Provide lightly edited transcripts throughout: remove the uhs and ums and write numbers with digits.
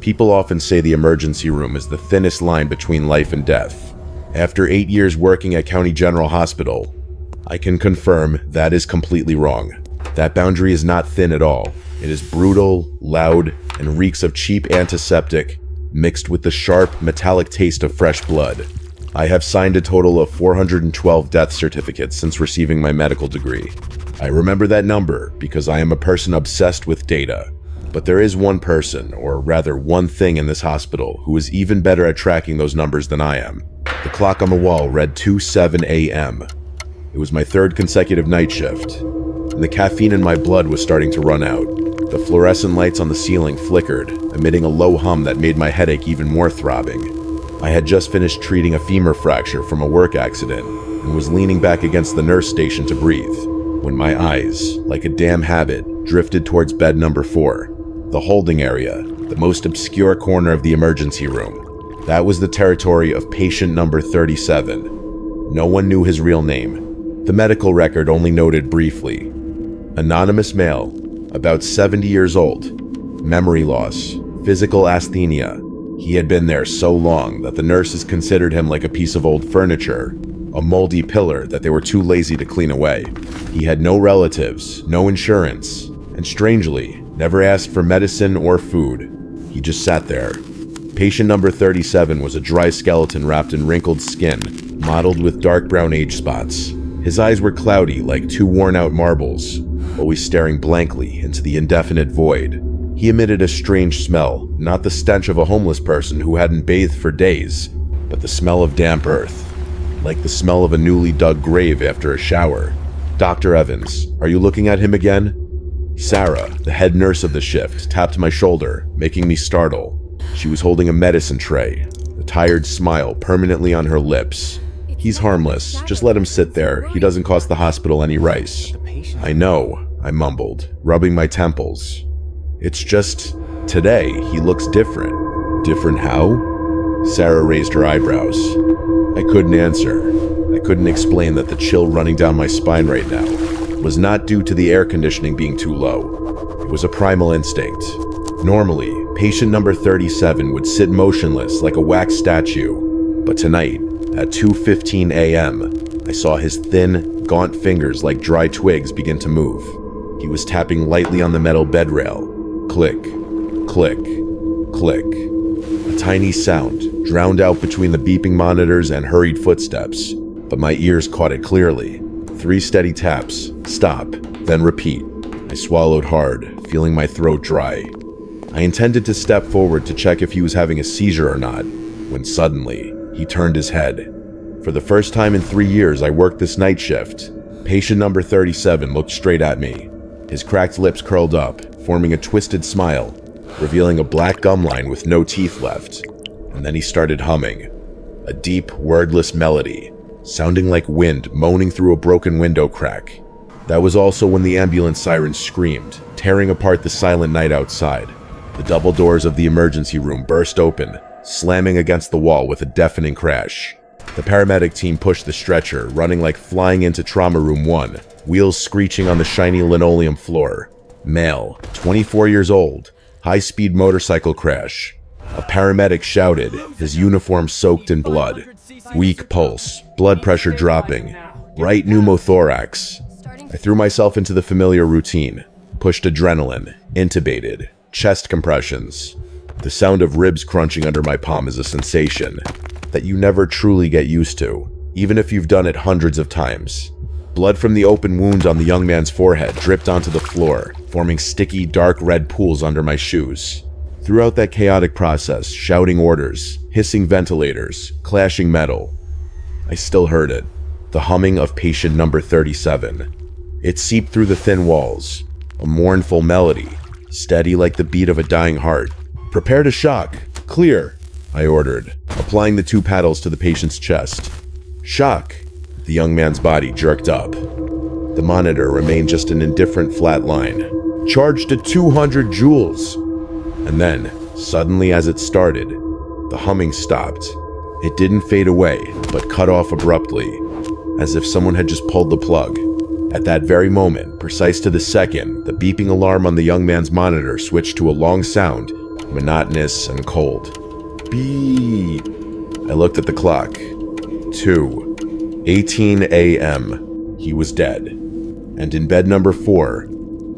People often say the emergency room is the thinnest line between life and death. After 8 years working at County General Hospital, I can confirm that is completely wrong. That boundary is not thin at all. It is brutal, loud, and reeks of cheap antiseptic mixed with the sharp, metallic taste of fresh blood. I have signed a total of 412 death certificates since receiving my medical degree. I remember that number because I am a person obsessed with data. But there is one person, or rather one thing in this hospital, who is even better at tracking those numbers than I am. The clock on the wall read 2:07 a.m. It was my third consecutive night shift, and the caffeine in my blood was starting to run out. The fluorescent lights on the ceiling flickered, emitting a low hum that made my headache even more throbbing. I had just finished treating a femur fracture from a work accident, and was leaning back against the nurse station to breathe, when my eyes, like a damn habit, drifted towards bed number 4. The holding area, the most obscure corner of the emergency room. That was the territory of patient number 37. No one knew his real name. The medical record only noted briefly. Anonymous male, about 70 years old. Memory loss, physical asthenia. He had been there so long that the nurses considered him like a piece of old furniture, a moldy pillar that they were too lazy to clean away. He had no relatives, no insurance, and strangely, never asked for medicine or food. He just sat there. Patient number 37 was a dry skeleton wrapped in wrinkled skin, mottled with dark brown age spots. His eyes were cloudy like two worn-out marbles, always staring blankly into the indefinite void. He emitted a strange smell, not the stench of a homeless person who hadn't bathed for days, but the smell of damp earth, like the smell of a newly dug grave after a shower. Dr. Evans, are you looking at him again? Sarah, the head nurse of the shift, tapped my shoulder, making me startle. She was holding a medicine tray, a tired smile permanently on her lips. He's harmless, just let him sit there. He doesn't cost the hospital any rice. I know, I mumbled, rubbing my temples. It's just, today, he looks different. Different how? Sarah raised her eyebrows. I couldn't answer. I couldn't explain that the chill running down my spine right now was not due to the air conditioning being too low. It was a primal instinct. Normally, patient number 37 would sit motionless like a wax statue, but tonight, at 2:15 a.m., I saw his thin, gaunt fingers like dry twigs begin to move. He was tapping lightly on the metal bed rail. Click, click, click. A tiny sound drowned out between the beeping monitors and hurried footsteps, but my ears caught it clearly. 3 steady taps, stop, then repeat. I swallowed hard, feeling my throat dry. I intended to step forward to check if he was having a seizure or not, when suddenly, he turned his head. For the first time in 3 years I worked this night shift, patient number 37 looked straight at me. His cracked lips curled up, forming a twisted smile, revealing a black gum line with no teeth left. And then he started humming, a deep, wordless melody, sounding like wind moaning through a broken window crack. That was also when the ambulance siren screamed, tearing apart the silent night outside. The double doors of the emergency room burst open, slamming against the wall with a deafening crash. The paramedic team pushed the stretcher, running like flying into trauma room 1, wheels screeching on the shiny linoleum floor. Male, 24 years old, high-speed motorcycle crash. A paramedic shouted, his uniform soaked in blood. Weak pulse, blood pressure dropping, right pneumothorax. I threw myself into the familiar routine, pushed adrenaline, intubated, chest compressions. The sound of ribs crunching under my palm is a sensation that you never truly get used to, even if you've done it hundreds of times. Blood from the open wound on the young man's forehead dripped onto the floor, forming sticky, dark red pools under my shoes. Throughout that chaotic process, shouting orders, hissing ventilators, clashing metal, I still heard it, the humming of patient number 37. It seeped through the thin walls, a mournful melody, steady like the beat of a dying heart. Prepare to shock. Clear, I ordered, applying the 2 paddles to the patient's chest. Shock. The young man's body jerked up. The monitor remained just an indifferent flat line. Charged at 200 joules. And then, suddenly as it started, the humming stopped. It didn't fade away, but cut off abruptly, as if someone had just pulled the plug. At that very moment, precise to the second, the beeping alarm on the young man's monitor switched to a long sound monotonous and cold. Beep. I looked at the clock. 2:18 a.m. He was dead. And in bed number 4,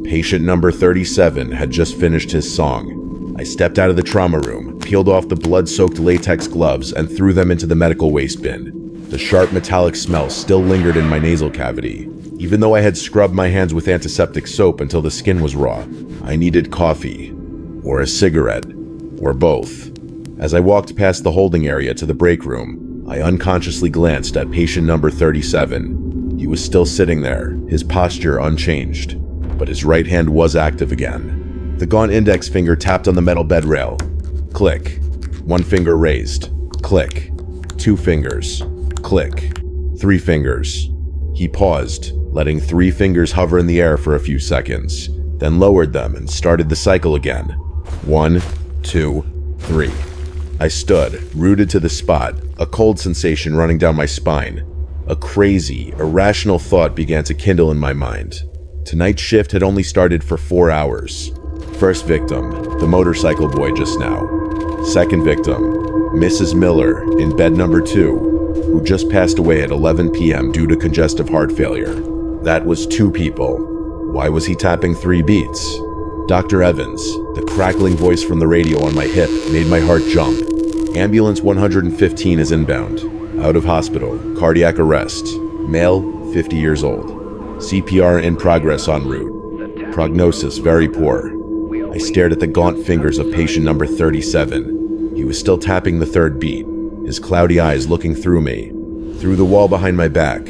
patient number 37 had just finished his song. I stepped out of the trauma room, peeled off the blood-soaked latex gloves, and threw them into the medical waste bin. The sharp metallic smell still lingered in my nasal cavity. Even though I had scrubbed my hands with antiseptic soap until the skin was raw, I needed coffee, or a cigarette, or both. As I walked past the holding area to the break room, I unconsciously glanced at patient number 37. He was still sitting there, his posture unchanged, but his right hand was active again. The gaunt index finger tapped on the metal bed rail. Click. 1 finger raised. Click. 2 fingers. Click. 3 fingers. He paused, letting 3 fingers hover in the air for a few seconds, then lowered them and started the cycle again. 1, 2, 3. I stood, rooted to the spot, a cold sensation running down my spine. A crazy, irrational thought began to kindle in my mind. Tonight's shift had only started for 4 hours. First victim, the motorcycle boy just now. Second victim, Mrs. Miller in bed number 2, who just passed away at 11 p.m. due to congestive heart failure. That was 2 people. Why was he tapping 3 beats? Dr. Evans, the crackling voice from the radio on my hip, made my heart jump. Ambulance 115 is inbound. Out of hospital. Cardiac arrest. Male, 50 years old. CPR in progress en route. Prognosis very poor. I stared at the gaunt fingers of patient number 37. He was still tapping the 3rd beat, his cloudy eyes looking through me, through the wall behind my back,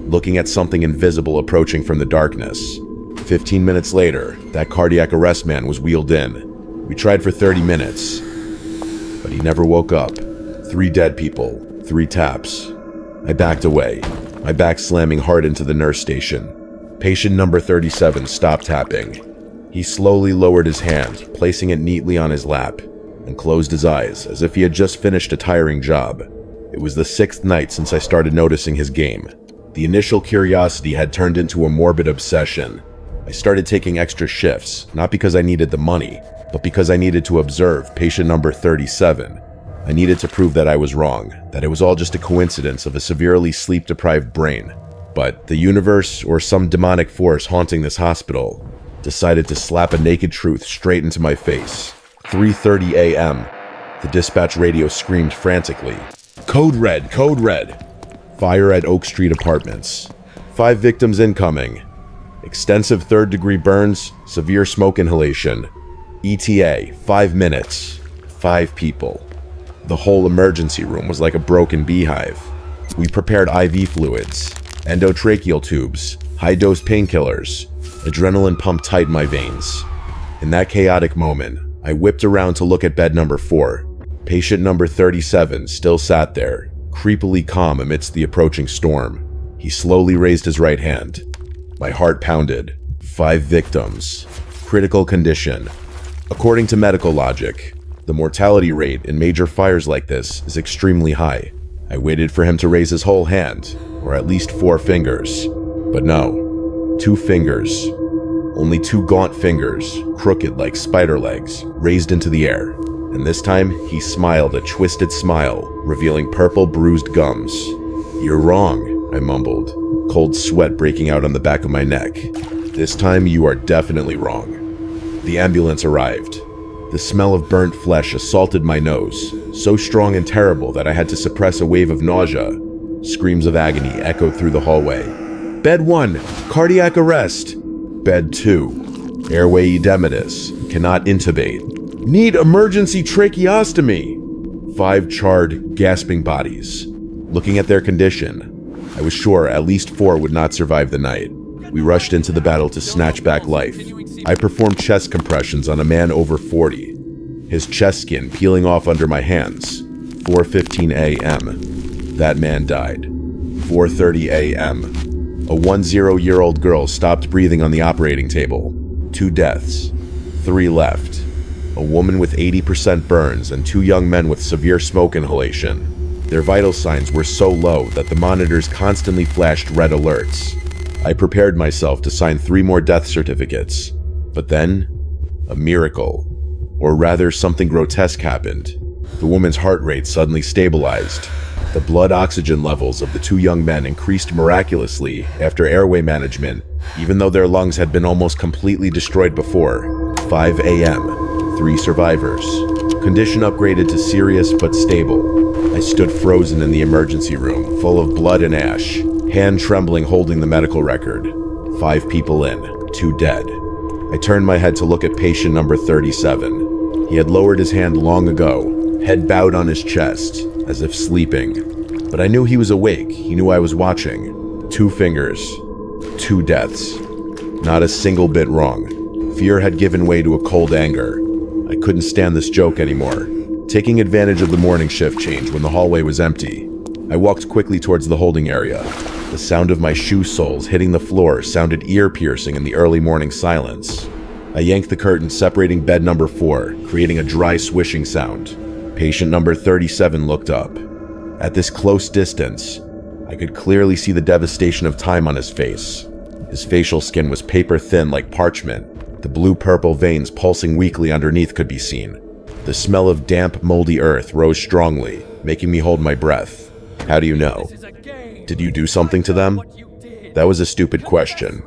looking at something invisible approaching from the darkness. 15 minutes later, that cardiac arrest man was wheeled in. We tried for 30 minutes, but he never woke up. 3 dead people, 3 taps. I backed away, my back slamming hard into the nurse station. Patient number 37 stopped tapping. He slowly lowered his hand, placing it neatly on his lap, and closed his eyes as if he had just finished a tiring job. It was the 6th night since I started noticing his game. The initial curiosity had turned into a morbid obsession. I started taking extra shifts, not because I needed the money, but because I needed to observe patient number 37. I needed to prove that I was wrong, that it was all just a coincidence of a severely sleep-deprived brain. But the universe, or some demonic force haunting this hospital, decided to slap a naked truth straight into my face. 3:30 a.m. The dispatch radio screamed frantically. Code red! Code red! Fire at Oak Street Apartments. 5 victims incoming. Extensive 3rd-degree burns, severe smoke inhalation. ETA, 5 minutes. 5 people. The whole emergency room was like a broken beehive. We prepared IV fluids, endotracheal tubes, high-dose painkillers, adrenaline pumped tight in my veins. In that chaotic moment, I whipped around to look at bed number 4. Patient number 37 still sat there, creepily calm amidst the approaching storm. He slowly raised his right hand. My heart pounded. 5 victims. Critical condition. According to medical logic, the mortality rate in major fires like this is extremely high. I waited for him to raise his whole hand, or at least 4 fingers. But no. 2 fingers. Only 2 gaunt fingers, crooked like spider legs, raised into the air. And this time, he smiled a twisted smile, revealing purple bruised gums. You're wrong, I mumbled, cold sweat breaking out on the back of my neck. This time, you are definitely wrong. The ambulance arrived. The smell of burnt flesh assaulted my nose, so strong and terrible that I had to suppress a wave of nausea. Screams of agony echoed through the hallway. Bed 1, cardiac arrest. Bed 2, airway edematous, cannot intubate. Need emergency tracheostomy. 5 charred, gasping bodies. Looking at their condition, I was sure at least 4 would not survive the night. We rushed into the battle to snatch back life. I performed chest compressions on a man over 40, his chest skin peeling off under my hands. 4:15 a.m. That man died. 4:30 a.m. A 10-year-old girl stopped breathing on the operating table. 2 deaths. 3 left. A woman with 80% burns and 2 young men with severe smoke inhalation. Their vital signs were so low that the monitors constantly flashed red alerts. I prepared myself to sign 3 more death certificates. But then, a miracle. Or rather, something grotesque happened. The woman's heart rate suddenly stabilized. The blood oxygen levels of the two young men increased miraculously after airway management, even though their lungs had been almost completely destroyed before. 5 a.m. 3 survivors. Condition upgraded to serious but stable. I stood frozen in the emergency room, full of blood and ash, hand trembling holding the medical record. 5 people in, 2 dead. I turned my head to look at patient number 37. He had lowered his hand long ago, head bowed on his chest, as if sleeping. But I knew he was awake. He knew I was watching. 2 fingers. 2 deaths. Not a single bit wrong. Fear had given way to a cold anger. I couldn't stand this joke anymore. Taking advantage of the morning shift change when the hallway was empty, I walked quickly towards the holding area. The sound of my shoe soles hitting the floor sounded ear-piercing in the early morning silence. I yanked the curtain separating bed number 4, creating a dry swishing sound. Patient number 37 looked up. At this close distance, I could clearly see the devastation of time on his face. His facial skin was paper-thin like parchment. The blue-purple veins pulsing weakly underneath could be seen. The smell of damp, moldy earth rose strongly, making me hold my breath. How do you know? Did you do something to them? That was a stupid question.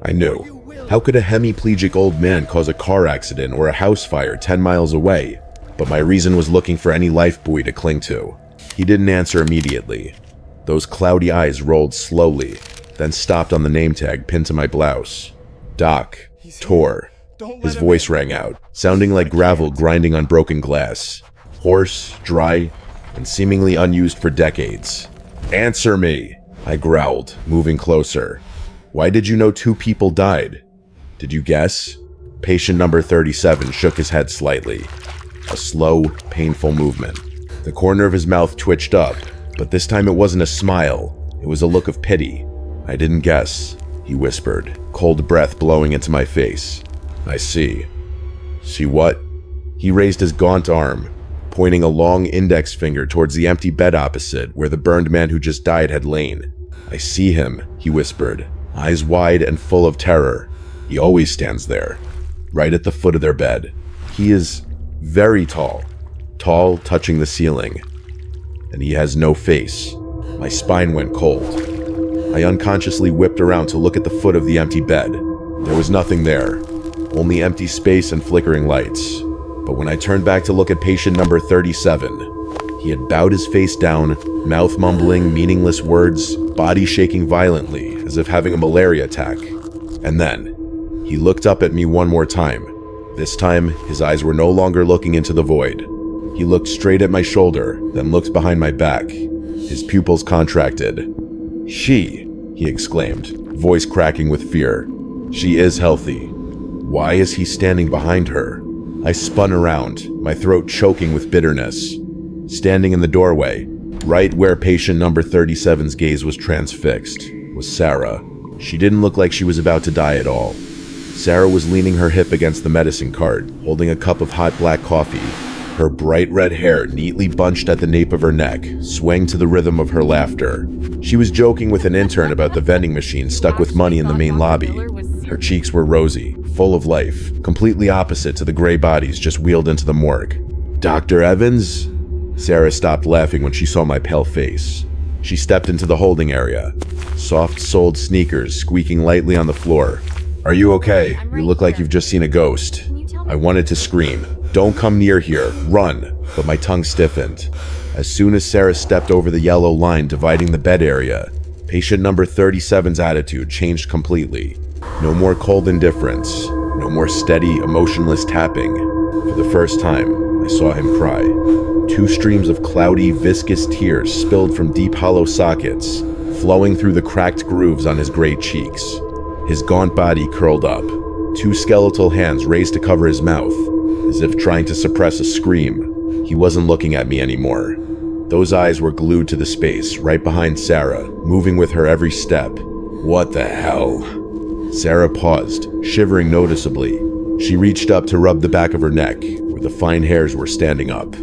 I knew. How could a hemiplegic old man cause a car accident or a house fire 10 miles away? But my reason was looking for any life buoy to cling to. He didn't answer immediately. Those cloudy eyes rolled slowly, then stopped on the name tag pinned to my blouse. Doc. Tor. His voice rang out, sounding like gravel grinding on broken glass. Hoarse, dry, and seemingly unused for decades. Answer me, I growled, moving closer. Why did you know 2 people died? Did you guess? Patient number 37 shook his head slightly. A slow, painful movement. The corner of his mouth twitched up, but this time it wasn't a smile. It was a look of pity. I didn't guess, he whispered, cold breath blowing into my face. I see. See what? He raised his gaunt arm, pointing a long index finger towards the empty bed opposite where the burned man who just died had lain. I see him, he whispered, eyes wide and full of terror. He always stands there, right at the foot of their bed. He is very tall, touching the ceiling, and he has no face. My spine went cold. I unconsciously whipped around to look at the foot of the empty bed. There was nothing there, only empty space and flickering lights. But when I turned back to look at patient number 37, he had bowed his face down, mouth mumbling meaningless words, body shaking violently as if having a malaria attack. And then, he looked up at me one more time. This time, his eyes were no longer looking into the void. He looked straight at my shoulder, then looked behind my back. His pupils contracted. She, he exclaimed, voice cracking with fear. She is healthy. Why is he standing behind her? I spun around, my throat choking with bitterness. Standing in the doorway, right where patient number 37's gaze was transfixed, was Sarah. She didn't look like she was about to die at all. Sarah was leaning her hip against the medicine cart, holding a cup of hot black coffee. Her bright red hair neatly bunched at the nape of her neck, swaying to the rhythm of her laughter. She was joking with an intern about the vending machine stuck with money in the main lobby. Her cheeks were rosy, full of life, completely opposite to the gray bodies just wheeled into the morgue. Dr. Evans? Sarah stopped laughing when she saw my pale face. She stepped into the holding area, soft-soled sneakers squeaking lightly on the floor. Are you okay? You look like you've just seen a ghost. I wanted to scream. Don't come near here, run, but my tongue stiffened. As soon as Sarah stepped over the yellow line dividing the bed area, patient number 37's attitude changed completely. No more cold indifference, no more steady, emotionless tapping. For the first time, I saw him cry. 2 streams of cloudy, viscous tears spilled from deep hollow sockets, flowing through the cracked grooves on his gray cheeks. His gaunt body curled up, 2 skeletal hands raised to cover his mouth, as if trying to suppress a scream. He wasn't looking at me anymore. Those eyes were glued to the space right behind Sarah, moving with her every step. What the hell? Sarah paused, shivering noticeably. She reached up to rub the back of her neck, where the fine hairs were standing up.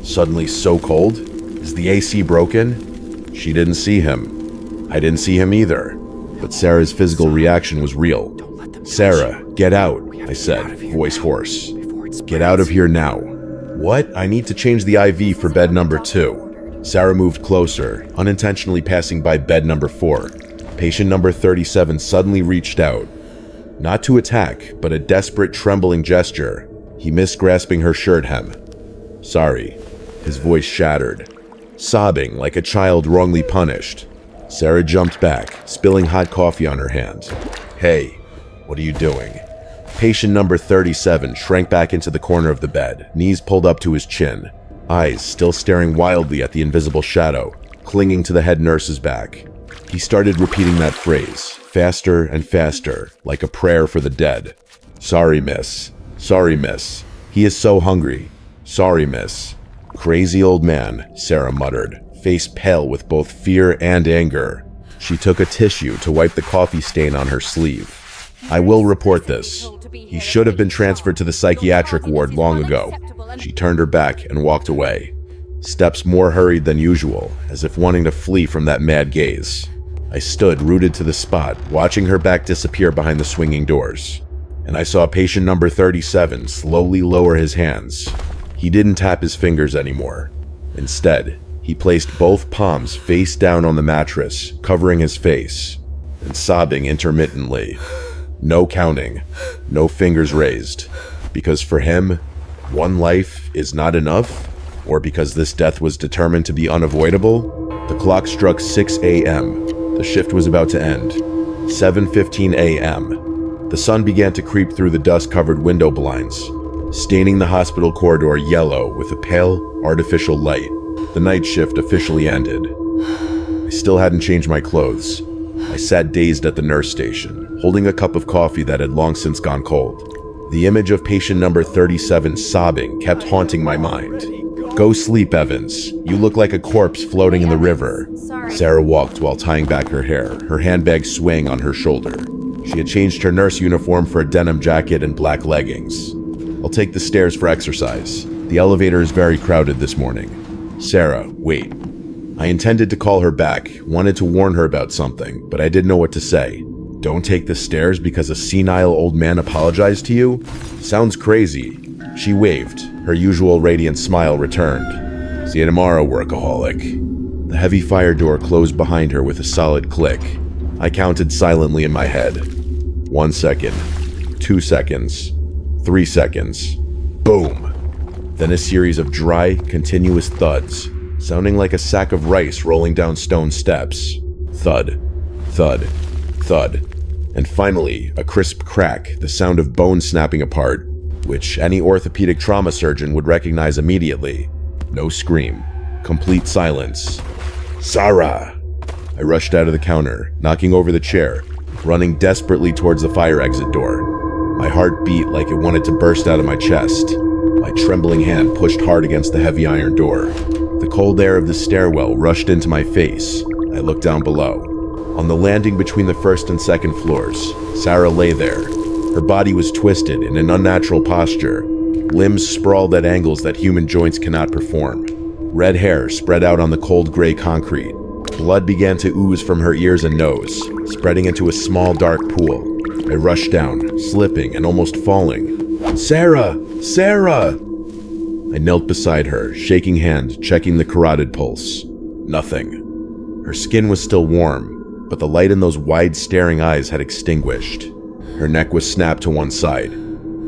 Suddenly so cold? Is the AC broken? She didn't see him. I didn't see him either. But Sarah's physical reaction was real. Sarah, get out, I said, voice hoarse. Get out of here now. What? I need to change the IV for bed number 2. Sarah moved closer, unintentionally passing by bed number 4. Patient number 37 suddenly reached out. Not to attack, but a desperate, trembling gesture. He missed grasping her shirt hem. Sorry. His voice shattered, sobbing like a child wrongly punished. Sarah jumped back, spilling hot coffee on her hand. Hey, what are you doing? Patient number 37 shrank back into the corner of the bed, knees pulled up to his chin, eyes still staring wildly at the invisible shadow, clinging to the head nurse's back. He started repeating that phrase, faster and faster, like a prayer for the dead. Sorry, miss. Sorry, miss. He is so hungry. Sorry, miss. Crazy old man, Sarah muttered, face pale with both fear and anger. She took a tissue to wipe the coffee stain on her sleeve. I will report this. He should have been transferred to the psychiatric ward long ago. She turned her back and walked away, steps more hurried than usual, as if wanting to flee from that mad gaze. I stood rooted to the spot, watching her back disappear behind the swinging doors. And I saw patient number 37 slowly lower his hands. He didn't tap his fingers anymore. Instead, he placed both palms face down on the mattress, covering his face, and sobbing intermittently. No counting, no fingers raised. Because for him, one life is not enough, or because this death was determined to be unavoidable. The clock struck 6 a.m. The shift was about to end. 7:15 a.m. The sun began to creep through the dust-covered window blinds, staining the hospital corridor yellow with a pale, artificial light. The night shift officially ended. I still hadn't changed my clothes. I sat dazed at the nurse station, holding a cup of coffee that had long since gone cold. The image of patient number 37 sobbing kept haunting my mind. Go sleep, Evans. You look like a corpse floating in the river. Sarah walked while tying back her hair, her handbag swaying on her shoulder. She had changed her nurse uniform for a denim jacket and black leggings. I'll take the stairs for exercise. The elevator is very crowded this morning. Sarah, wait. I intended to call her back, wanted to warn her about something, but I didn't know what to say. Don't take the stairs because a senile old man apologized to you? Sounds crazy. She waved. Her usual radiant smile returned. See you tomorrow, workaholic. The heavy fire door closed behind her with a solid click. I counted silently in my head. 1 second. 2 seconds. 3 seconds. Boom! Then a series of dry, continuous thuds, sounding like a sack of rice rolling down stone steps. Thud. Thud. Thud. And finally, a crisp crack, the sound of bone snapping apart, which any orthopedic trauma surgeon would recognize immediately. No scream. Complete silence. Sarah! I rushed out of the counter, knocking over the chair, running desperately towards the fire exit door. My heart beat like it wanted to burst out of my chest. My trembling hand pushed hard against the heavy iron door. The cold air of the stairwell rushed into my face. I looked down below. On the landing between the first and second floors, Sarah lay there. Her body was twisted in an unnatural posture, limbs sprawled at angles that human joints cannot perform. Red hair spread out on the cold gray concrete. Blood began to ooze from her ears and nose, spreading into a small dark pool. I rushed down, slipping and almost falling. Sarah! Sarah! I knelt beside her, shaking hand, checking the carotid pulse. Nothing. Her skin was still warm, but the light in those wide staring eyes had extinguished. Her neck was snapped to one side,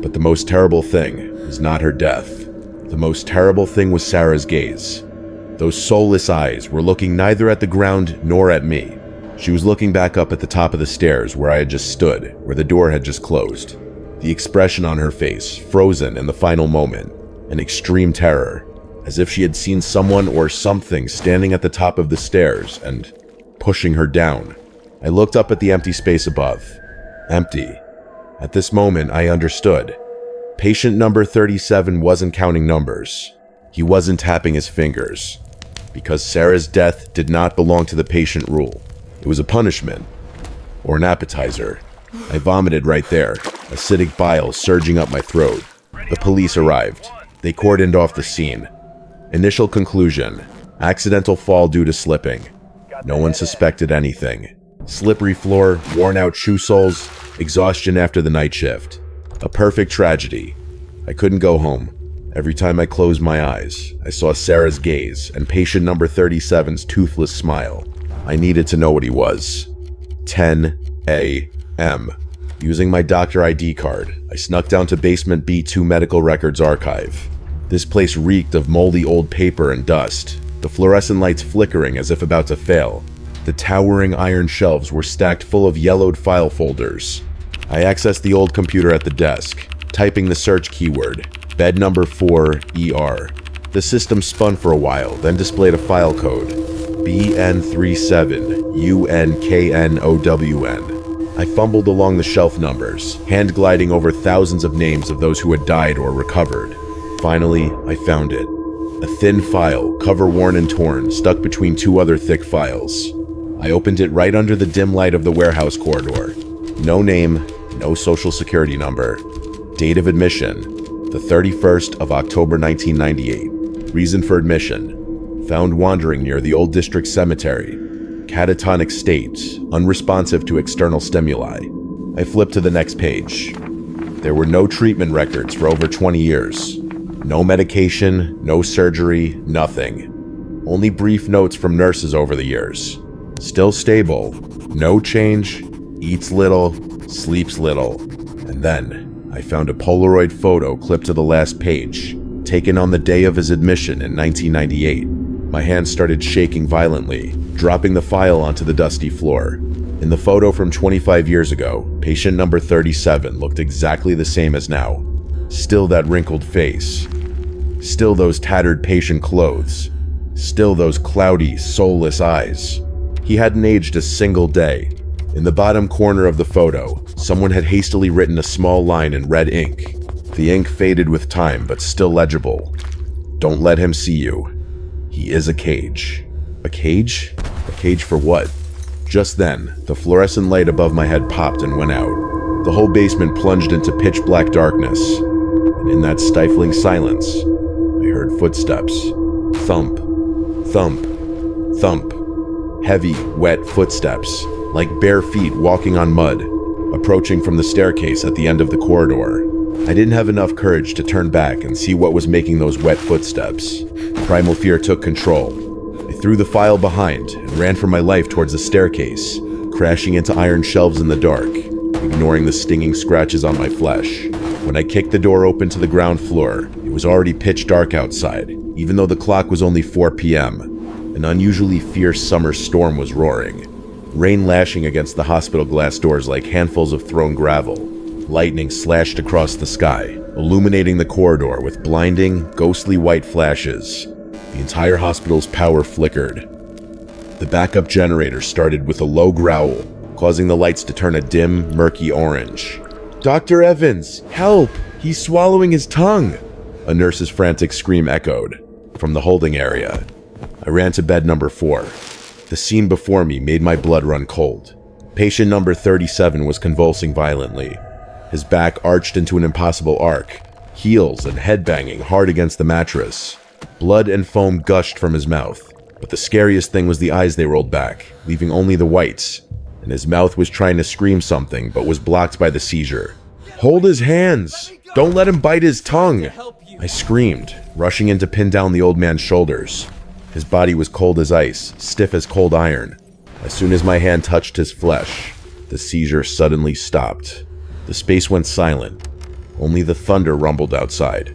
but the most terrible thing was not her death. The most terrible thing was Sarah's gaze. Those soulless eyes were looking neither at the ground nor at me. She was looking back up at the top of the stairs where I had just stood, where the door had just closed. The expression on her face, frozen in the final moment, an extreme terror, as if she had seen someone or something standing at the top of the stairs and pushing her down. I looked up at the empty space above. Empty. At this moment, I understood. Patient number 37 wasn't counting numbers. He wasn't tapping his fingers. Because Sarah's death did not belong to the patient rule. It was a punishment. Or an appetizer. I vomited right there, acidic bile surging up my throat. The police arrived. They cordoned off the scene. Initial conclusion: accidental fall due to slipping. No one suspected anything. Slippery floor, worn out shoe soles, exhaustion after the night shift. A perfect tragedy. I couldn't go home. Every time I closed my eyes, I saw Sarah's gaze and patient number 37's toothless smile. I needed to know what he was. 10 a.m. Using my doctor ID card, I snuck down to basement B2 Medical Records Archive. This place reeked of moldy old paper and dust, the fluorescent lights flickering as if about to fail. The towering iron shelves were stacked full of yellowed file folders. I accessed the old computer at the desk, typing the search keyword, bed number 4ER. The system spun for a while, then displayed a file code, BN37UNKNOWN. I fumbled along the shelf numbers, hand gliding over thousands of names of those who had died or recovered. Finally, I found it. A thin file, cover worn and torn, stuck between two other thick files. I opened it right under the dim light of the warehouse corridor. No name, no social security number. Date of admission, the 31st of October 1998. Reason for admission, found wandering near the old district cemetery. Catatonic state, unresponsive to external stimuli. I flipped to the next page. There were no treatment records for over 20 years. No medication, no surgery, nothing. Only brief notes from nurses over the years. Still stable, no change, eats little, sleeps little. And then, I found a Polaroid photo clipped to the last page, taken on the day of his admission in 1998. My hand started shaking violently, dropping the file onto the dusty floor. In the photo from 25 years ago, patient number 37 looked exactly the same as now. Still that wrinkled face. Still those tattered patient clothes. Still those cloudy, soulless eyes. He hadn't aged a single day. In the bottom corner of the photo, someone had hastily written a small line in red ink. The ink faded with time, but still legible. Don't let him see you. He is a cage. A cage? A cage for what? Just then, the fluorescent light above my head popped and went out. The whole basement plunged into pitch black darkness. And in that stifling silence, I heard footsteps. Thump, thump, thump. Heavy, wet footsteps, like bare feet walking on mud, approaching from the staircase at the end of the corridor. I didn't have enough courage to turn back and see what was making those wet footsteps. Primal fear took control. I threw the file behind and ran for my life towards the staircase, crashing into iron shelves in the dark, ignoring the stinging scratches on my flesh. When I kicked the door open to the ground floor, it was already pitch dark outside, even though the clock was only 4 p.m. An unusually fierce summer storm was roaring, rain lashing against the hospital glass doors like handfuls of thrown gravel. Lightning slashed across the sky, illuminating the corridor with blinding, ghostly white flashes. The entire hospital's power flickered. The backup generator started with a low growl, causing the lights to turn a dim, murky orange. "Dr. Evans, help! He's swallowing his tongue!" A nurse's frantic scream echoed from the holding area. I ran to bed number 4. The scene before me made my blood run cold. Patient number 37 was convulsing violently. His back arched into an impossible arc, heels and head banging hard against the mattress. Blood and foam gushed from his mouth, but the scariest thing was the eyes they rolled back, leaving only the whites, and his mouth was trying to scream something but was blocked by the seizure. "Hold his hands! Don't let him bite his tongue!" I screamed, rushing in to pin down the old man's shoulders. His body was cold as ice, stiff as cold iron. As soon as my hand touched his flesh, the seizure suddenly stopped. The space went silent. Only the thunder rumbled outside.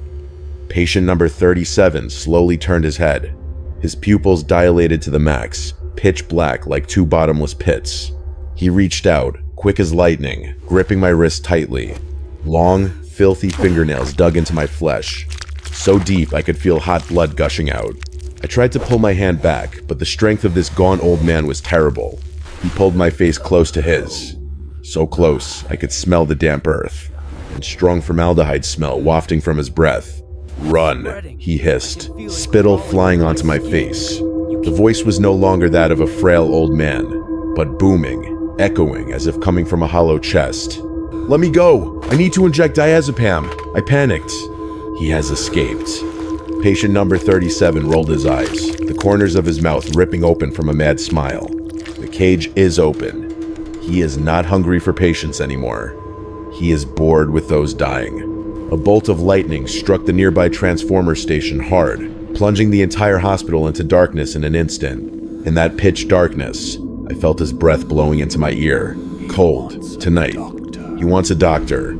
Patient number 37 slowly turned his head. His pupils dilated to the max, pitch black like 2 bottomless pits. He reached out, quick as lightning, gripping my wrist tightly. Long, filthy fingernails dug into my flesh, so deep I could feel hot blood gushing out. I tried to pull my hand back, but the strength of this gaunt old man was terrible. He pulled my face close to his. So close, I could smell the damp earth, and strong formaldehyde smell wafting from his breath. "Run," he hissed, spittle flying onto my face. The voice was no longer that of a frail old man, but booming, echoing as if coming from a hollow chest. "Let me go! I need to inject diazepam!" I panicked. He has escaped. Patient number 37 rolled his eyes, the corners of his mouth ripping open from a mad smile. The cage is open. He is not hungry for patience anymore. He is bored with those dying. A bolt of lightning struck the nearby transformer station hard, plunging the entire hospital into darkness in an instant. In that pitch darkness, I felt his breath blowing into my ear. Cold. Tonight. He wants a doctor.